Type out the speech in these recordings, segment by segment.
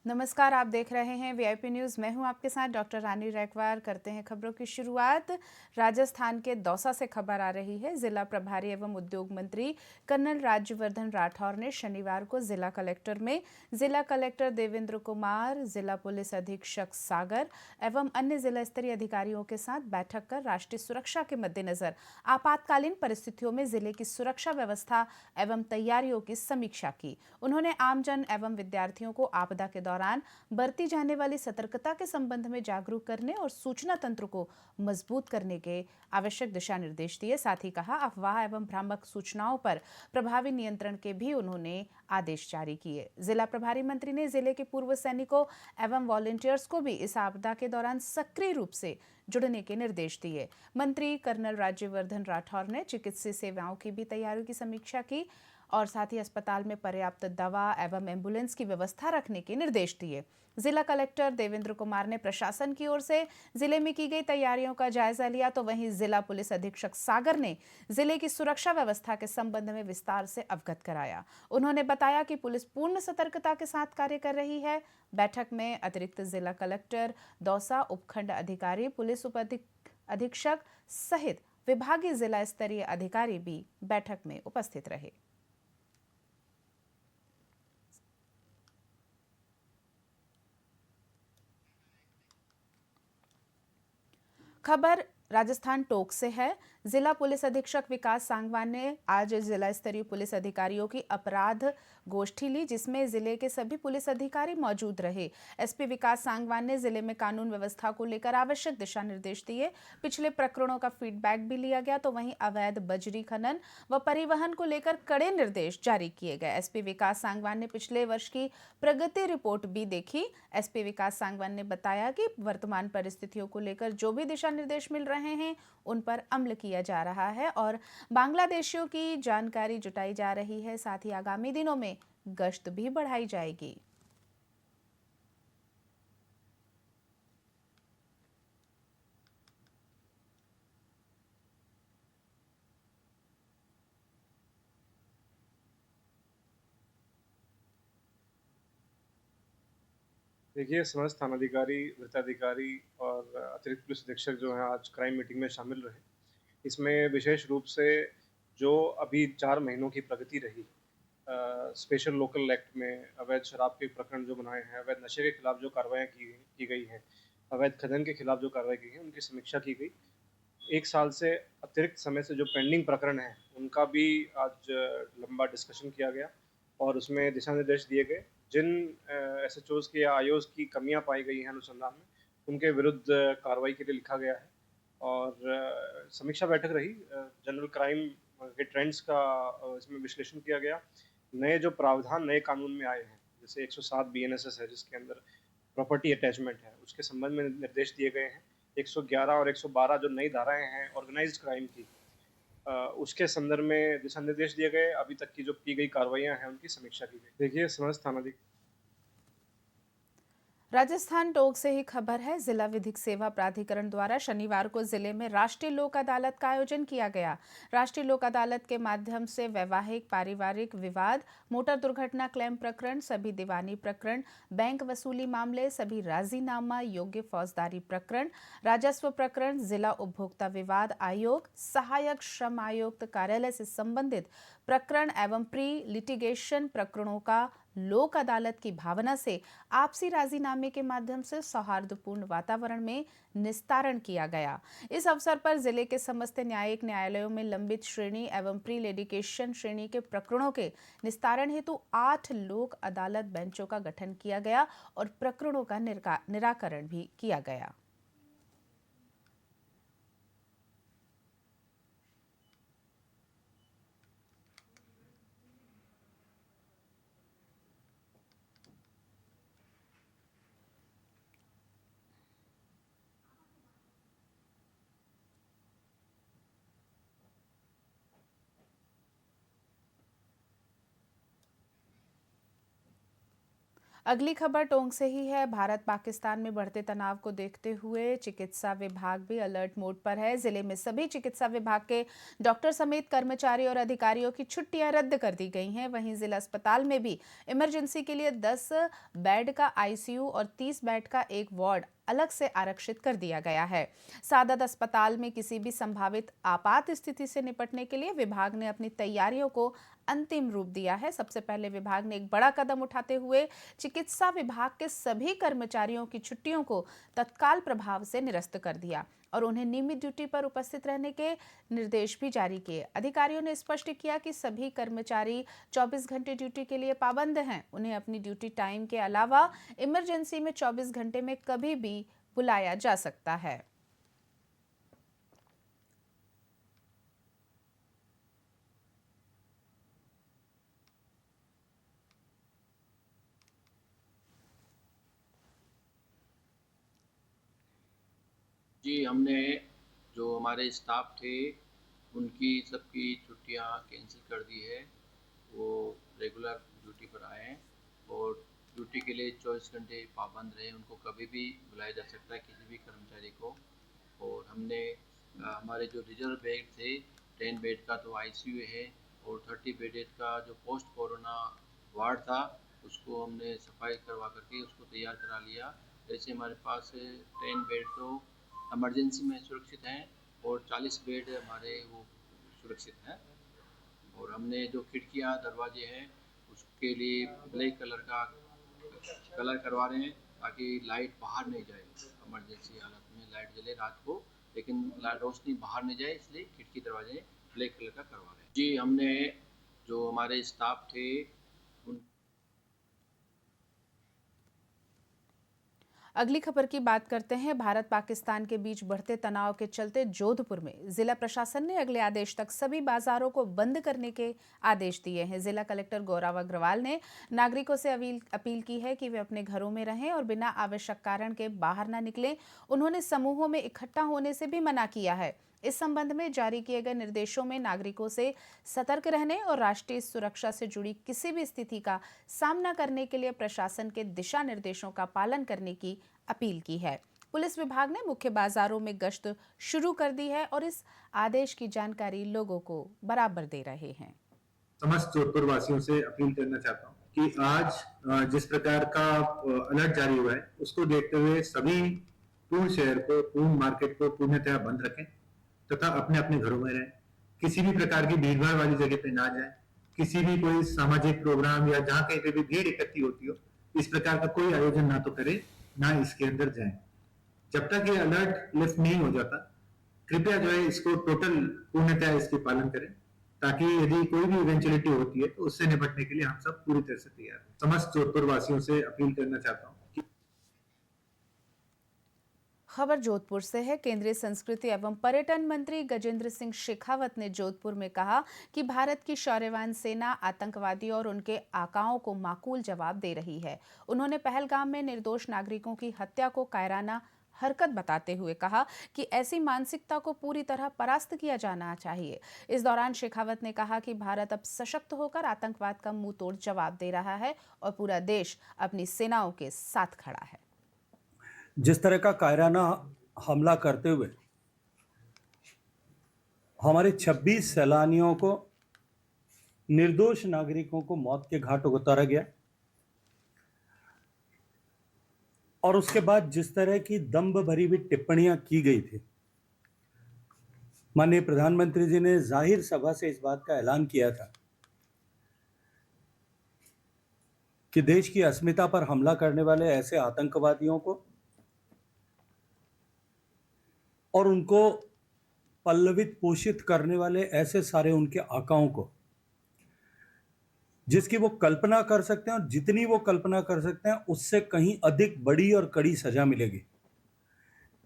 नमस्कार, आप देख रहे हैं वीआईपी न्यूज़। मैं हूं आपके साथ डॉक्टर रानी रैकवार। करते हैं खबरों की शुरुआत। राजस्थान के दौसा से खबर आ रही है। जिला प्रभारी एवं उद्योग मंत्री कर्नल राज्यवर्धन राठौर ने शनिवार को जिला कलेक्टर में जिला कलेक्टर देवेंद्र कुमार, जिला पुलिस अधीक्षक सागर एवं अन्य जिला स्तरीय अधिकारियों के साथ बैठक कर राष्ट्रीय सुरक्षा के मद्देनजर आपातकालीन परिस्थितियों में जिले की सुरक्षा व्यवस्था एवं तैयारियों की समीक्षा की। उन्होंने आमजन एवं विद्यार्थियों को आपदा के दौरान बरती जाने वाली सतर्कता के संबंध में जागरूक करने और सूचना तंत्र को मजबूत करने के आवश्यक दिशा निर्देश दिए। साथ ही कहा, अफवाह एवं भ्रामक सूचनाओं पर प्रभावी नियंत्रण के भी उन्होंने आदेश जारी किए। जिला प्रभारी मंत्री ने जिले के पूर्व सैनिकों एवं वॉलंटियर्स को भी इस आपदा के दौरान सक्रिय रूप से जुड़ने के निर्देश दिए। मंत्री कर्नल राज्यवर्धन राठौर ने चिकित्सीय सेवाओं की भी तैयारियों की समीक्षा की और साथ ही अस्पताल में पर्याप्त दवा एवं एम्बुलेंस की व्यवस्था रखने के निर्देश दिए। जिला कलेक्टर देवेंद्र कुमार ने प्रशासन की ओर से जिले में की गई तैयारियों का जायजा लिया, तो वहीं जिला पुलिस अधीक्षक सागर ने जिले की सुरक्षा व्यवस्था के संबंध में विस्तार से अवगत कराया। उन्होंने बताया कि पुलिस पूर्ण सतर्कता के साथ कार्य कर रही है। बैठक में अतिरिक्त जिला कलेक्टर दौसा, उपखंड अधिकारी, पुलिस उप अधीक्षक सहित विभागीय जिला स्तरीय अधिकारी भी बैठक में उपस्थित रहे। खबर राजस्थान टोक से है। जिला पुलिस अधीक्षक विकास सांगवान ने आज जिला स्तरीय पुलिस अधिकारियों की अपराध गोष्ठी ली, जिसमें जिले के सभी पुलिस अधिकारी मौजूद रहे। एसपी विकास सांगवान ने जिले में कानून व्यवस्था को लेकर आवश्यक दिशा निर्देश दिए। पिछले प्रकरणों का फीडबैक भी लिया गया, तो वहीं अवैध बजरी खनन व परिवहन को लेकर कड़े निर्देश जारी किए गए। एसपी विकास सांगवान ने पिछले वर्ष की प्रगति रिपोर्ट भी देखी। एसपी विकास सांगवान ने बताया कि वर्तमान परिस्थितियों को लेकर जो भी दिशा निर्देश मिल रहे हैं उन पर अमल किया जा रहा है और बांग्लादेशियों की जानकारी जुटाई जा रही है। साथ ही आगामी दिनों में गश्त भी बढ़ाई जाएगी। देखिए, समस्त थानाधिकारी, वृत्ताधिकारी और अतिरिक्त पुलिस अधीक्षक जो हैं आज क्राइम मीटिंग में शामिल रहे। इसमें विशेष रूप से जो अभी 4 महीनों की प्रगति रही, स्पेशल लोकल एक्ट में अवैध शराब के प्रकरण जो बनाए हैं, अवैध नशे के खिलाफ जो कार्रवाइयाँ की गई हैं, अवैध खनन के खिलाफ जो कार्रवाई की गई है, उनकी समीक्षा की गई। 1 साल से अतिरिक्त समय से जो पेंडिंग प्रकरण हैं, उनका भी आज लंबा डिस्कशन किया गया और उसमें दिशा निर्देश दिए गए। जिन एसएचओज़ की या आईओज़ की कमियाँ पाई गई हैं अनुसंधान में, उनके विरुद्ध कार्रवाई के लिए लिखा गया है और समीक्षा बैठक रही। जनरल क्राइम के ट्रेंड्स का इसमें विश्लेषण किया गया। नए जो प्रावधान नए कानून में आए हैं, जैसे 107 बीएनएसएस है जिसके अंदर प्रॉपर्टी अटैचमेंट है, उसके संबंध में निर्देश दिए गए हैं। 111 और 112 जो नई धाराएँ हैं ऑर्गेनाइज्ड क्राइम की, उसके संदर्भ में दिशा निर्देश दिए गए। अभी तक की जो की गई कार्रवाइयाँ हैं, उनकी समीक्षा की गई। देखिए, समस्त थानाधिकारी राजस्थान टोक से ही खबर है। जिला विधिक सेवा प्राधिकरण द्वारा शनिवार को जिले में राष्ट्रीय लोक अदालत का आयोजन किया गया। राष्ट्रीय लोक अदालत के माध्यम से वैवाहिक, पारिवारिक विवाद, मोटर दुर्घटना क्लेम प्रकरण, सभी दीवानी प्रकरण, बैंक वसूली मामले, सभी राजीनामा योग्य फौजदारी प्रकरण, राजस्व प्रकरण, जिला उपभोक्ता विवाद आयोग, सहायक श्रम आयुक्त कार्यालय से संबंधित प्रकरण एवं प्री लिटिगेशन प्रकरणों का लोक अदालत की भावना से आपसी राजीनामे के माध्यम से सौहार्दपूर्ण वातावरण में निस्तारण किया गया। इस अवसर पर जिले के समस्त न्यायिक न्यायालयों में लंबित श्रेणी एवं प्री लिटिगेशन श्रेणी के प्रकरणों के निस्तारण हेतु 8 लोक अदालत बेंचों का गठन किया गया और प्रकरणों का निराकरण भी किया गया। अगली खबर टोंक से ही है। भारत पाकिस्तान में बढ़ते तनाव को देखते हुए चिकित्सा विभाग भी अलर्ट मोड पर है। जिले में सभी चिकित्सा विभाग के डॉक्टर समेत कर्मचारी और अधिकारियों की छुट्टियां रद्द कर दी गई हैं। वहीं जिला अस्पताल में भी इमरजेंसी के लिए 10 बेड का आईसीयू और 30 बेड का एक वार्ड अलग से आरक्षित कर दिया गया है। सादत अस्पताल में किसी भी संभावित आपात स्थिति से निपटने के लिए विभाग ने अपनी तैयारियों को अंतिम रूप दिया है। सबसे पहले विभाग ने एक बड़ा कदम उठाते हुए चिकित्सा विभाग के सभी कर्मचारियों की छुट्टियों को तत्काल प्रभाव से निरस्त कर दिया और उन्हें नियमित ड्यूटी पर उपस्थित रहने के निर्देश भी जारी किए। अधिकारियों ने स्पष्ट किया कि सभी कर्मचारी 24 घंटे ड्यूटी के लिए पाबंद हैं। उन्हें अपनी ड्यूटी टाइम के अलावा इमरजेंसी में 24 घंटे में कभी भी बुलाया जा सकता है। जी, हमने जो हमारे स्टाफ थे उनकी सबकी छुट्टियां कैंसिल कर दी है। वो रेगुलर ड्यूटी पर आए हैं और ड्यूटी के लिए 24 घंटे पाबंद रहे। उनको कभी भी बुलाया जा सकता है, किसी भी कर्मचारी को। और हमने हमारे जो रिजर्व बेड थे 10 बेड का तो आईसीयू है और 30 बेड का जो पोस्ट कोरोना वार्ड था उसको हमने सफाई करवा करके उसको तैयार करा लिया। जैसे हमारे पास 10 बेड तो इमरजेंसी में सुरक्षित हैं और 40 बेड हमारे वो सुरक्षित हैं। और हमने जो खिड़कियां दरवाजे हैं उसके लिए ब्लैक कलर का कलर करवा रहे हैं ताकि लाइट बाहर नहीं जाए। इमरजेंसी हालत में लाइट जले रात को, लेकिन रोशनी बाहर नहीं जाए, इसलिए खिड़की दरवाजे ब्लैक कलर का करवा रहे हैं। जी, हमने जो हमारे स्टाफ थे उन अगली खबर की बात करते हैं। भारत पाकिस्तान के बीच बढ़ते तनाव के चलते जोधपुर में जिला प्रशासन ने अगले आदेश तक सभी बाजारों को बंद करने के आदेश दिए हैं। जिला कलेक्टर गौरव अग्रवाल ने नागरिकों से अपील की है कि वे अपने घरों में रहें और बिना आवश्यक कारण के बाहर न निकलें। उन्होंने समूहों में इकट्ठा होने से भी मना किया है। इस संबंध में जारी किए गए निर्देशों में नागरिकों से सतर्क रहने और राष्ट्रीय सुरक्षा से जुड़ी किसी भी स्थिति का सामना करने के लिए प्रशासन के दिशा निर्देशों का पालन करने की अपील की है। पुलिस विभाग ने मुख्य बाजारों में गश्त शुरू कर दी है और इस आदेश की जानकारी लोगों को बराबर दे रहे हैं। समस्त जोधपुर वासियों से अपील करना चाहता हूँ कि आज जिस प्रकार का अलर्ट जारी हुआ है उसको देखते हुए सभी पूर्ण शहर को, पूर्ण मार्केट को पूर्णतः बंद रखें तथा अपने अपने घरों में रहें। किसी भी प्रकार की भीड़भाड़ वाली जगह पे ना जाएं। किसी भी कोई सामाजिक प्रोग्राम या जहाँ कहीं पे भी भीड़ इकट्ठी होती हो, इस प्रकार का कोई आयोजन ना तो करें, ना इसके अंदर जाएं। जब तक ये अलर्ट लिफ्ट नहीं हो जाता, कृपया जो है इसको टोटल पूर्णतः इसके पालन करें, ताकि यदि कोई भी इवेंचुअलिटी होती है तो उससे निपटने के लिए हम सब पूरी तरह से तैयार हैं। समस्त जोधपुर वासियों से अपील करना चाहता हूँ। खबर जोधपुर से है। केंद्रीय संस्कृति एवं पर्यटन मंत्री गजेंद्र सिंह शेखावत ने जोधपुर में कहा कि भारत की शौर्यवान सेना आतंकवादियों और उनके आकाओं को माकूल जवाब दे रही है। उन्होंने पहलगाम में निर्दोष नागरिकों की हत्या को कायराना हरकत बताते हुए कहा कि ऐसी मानसिकता को पूरी तरह परास्त किया जाना चाहिए। इस दौरान शेखावत ने कहा कि भारत अब सशक्त होकर आतंकवाद का मुंह तोड़ जवाब दे रहा है और पूरा देश अपनी सेनाओं के साथ खड़ा है। जिस तरह का कायराना हमला करते हुए हमारे 26 सैलानियों को, निर्दोष नागरिकों को मौत के घाट उतारा गया और उसके बाद जिस तरह की दंभ भरी हुई टिप्पणियां की गई थी, माननीय प्रधानमंत्री जी ने जाहिर सभा से इस बात का ऐलान किया था कि देश की अस्मिता पर हमला करने वाले ऐसे आतंकवादियों को और उनको पल्लवित पोषित करने वाले ऐसे सारे उनके आकाओं को, जिसकी वो कल्पना कर सकते हैं और जितनी वो कल्पना कर सकते हैं उससे कहीं अधिक बड़ी और कड़ी सजा मिलेगी।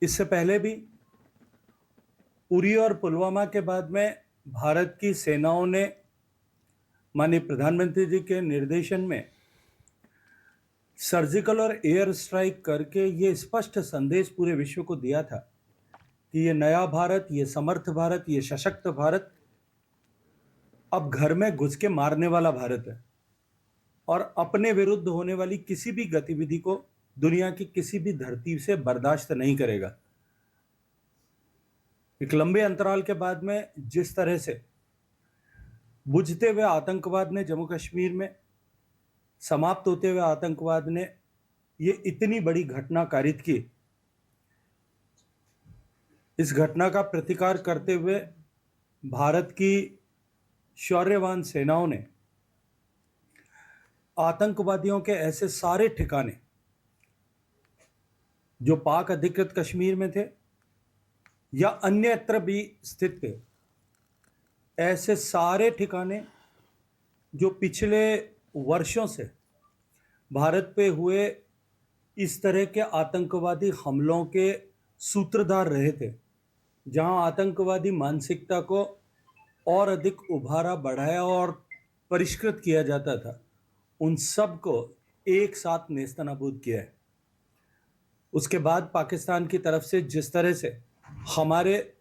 इससे पहले भी उरी और पुलवामा के बाद में भारत की सेनाओं ने माननीय प्रधानमंत्री जी के निर्देशन में सर्जिकल और एयर स्ट्राइक करके ये स्पष्ट संदेश पूरे विश्व को दिया था कि ये नया भारत, ये समर्थ भारत, ये सशक्त भारत अब घर में घुस के मारने वाला भारत है। और अपने विरुद्ध होने वाली किसी भी गतिविधि को दुनिया की किसी भी धरती से बर्दाश्त नहीं करेगा। एक लंबे अंतराल के बाद में जिस तरह से बुझते हुए आतंकवाद ने जम्मू कश्मीर में, समाप्त होते हुए आतंकवाद ने ये इतनी बड़ी घटना कारित की, इस घटना का प्रतिकार करते हुए भारत की शौर्यवान सेनाओं ने आतंकवादियों के ऐसे सारे ठिकाने जो पाक अधिकृत कश्मीर में थे या अन्यत्र भी स्थित थे, ऐसे सारे ठिकाने जो पिछले वर्षों से भारत पे हुए इस तरह के आतंकवादी हमलों के सूत्रधार रहे थे, जहां आतंकवादी मानसिकता को और अधिक उभारा, बढ़ाया और परिष्कृत किया जाता था, उन सब को एक साथ नेस्तनाबूद किया है। उसके बाद पाकिस्तान की तरफ से जिस तरह से हमारे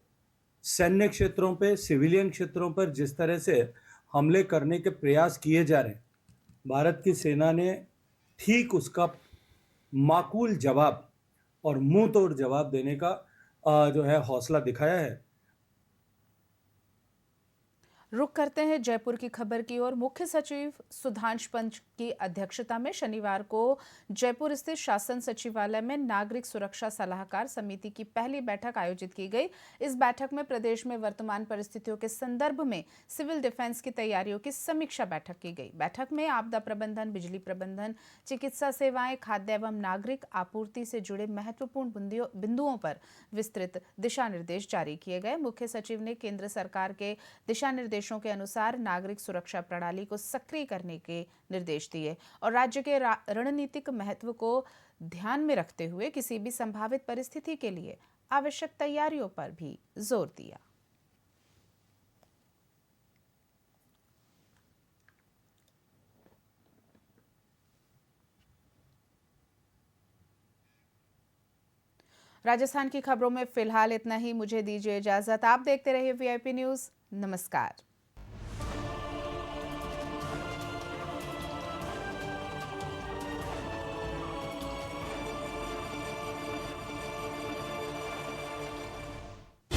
सैन्य क्षेत्रों पे, सिविलियन क्षेत्रों पर जिस तरह से हमले करने के प्रयास किए जा रहे हैं, भारत की सेना ने ठीक उसका माकूल जवाब और मुंह तोड़ जवाब देने का जो है हौसला दिखाया है। रुक करते हैं जयपुर की खबर की ओर। मुख्य सचिव सुधांश पंच की अध्यक्षता में शनिवार को जयपुर स्थित शासन सचिवालय में नागरिक सुरक्षा सलाहकार समिति की पहली बैठक आयोजित की गई। इस बैठक में प्रदेश में वर्तमान परिस्थितियों के संदर्भ में सिविल डिफेंस की तैयारियों की समीक्षा बैठक की गई। बैठक में आपदा प्रबंधन, बिजली प्रबंधन, चिकित्सा सेवाएं, खाद्य एवं नागरिक आपूर्ति से जुड़े महत्वपूर्ण बिंदुओं पर विस्तृत दिशा निर्देश जारी किए गए। मुख्य सचिव ने केंद्र सरकार के दिशा निर्देशों के अनुसार नागरिक सुरक्षा प्रणाली को सक्रिय करने के निर्देश दिए और राज्य के रणनीतिक महत्व को ध्यान में रखते हुए किसी भी संभावित परिस्थिति के लिए आवश्यक तैयारियों पर भी जोर दिया। राजस्थान की खबरों में फिलहाल इतना ही। मुझे दीजिए इजाजत। आप देखते रहिए VIP न्यूज़। नमस्कार।